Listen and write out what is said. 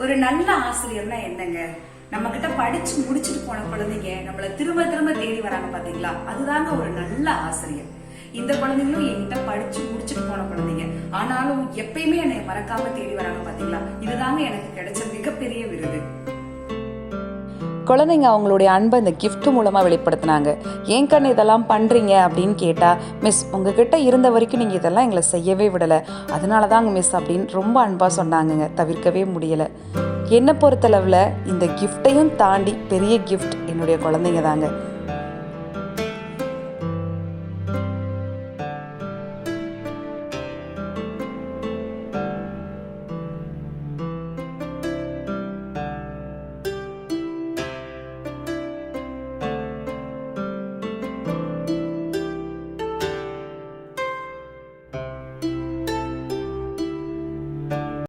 ஒரு நல்ல ஆசிரியர்னா என்னங்க? நம்ம கிட்ட படிச்சு முடிச்சுட்டு போன குழந்தைங்க நம்மள திரும்ப திரும்ப தேடி வராங்க பாத்தீங்களா, அதுதாங்க ஒரு நல்ல ஆசிரியர். இந்த குழந்தைங்களும் என்கிட்ட படிச்சு முடிச்சுட்டு போன குழந்தைங்க, ஆனாலும் எப்பயுமே என்னை மறக்காம தேடி வராங்க பாத்தீங்களா, இதுதாங்க எனக்கு கிடைச்ச மிகப்பெரிய விருது. குழந்தைங்க அவங்களுடைய அன்பை இந்த கிஃப்ட் மூலமாக வெளிப்படுத்தினாங்க. ஏன் கண் இதெல்லாம் பண்ணுறீங்க அப்படின்னு கேட்டால், மிஸ் உங்ககிட்ட இருந்த வரைக்கும் நீங்கள் இதெல்லாம் எங்களை செய்யவே விடலை, அதனால தாங்க மிஸ் அப்படின்னு ரொம்ப அன்பாக சொன்னாங்கங்க. தவிர்க்கவே முடியலை. என்னை பொறுத்தளவில் இந்த கிஃப்டையும் தாண்டி பெரிய கிஃப்ட் என்னுடைய குழந்தைங்க தாங்க.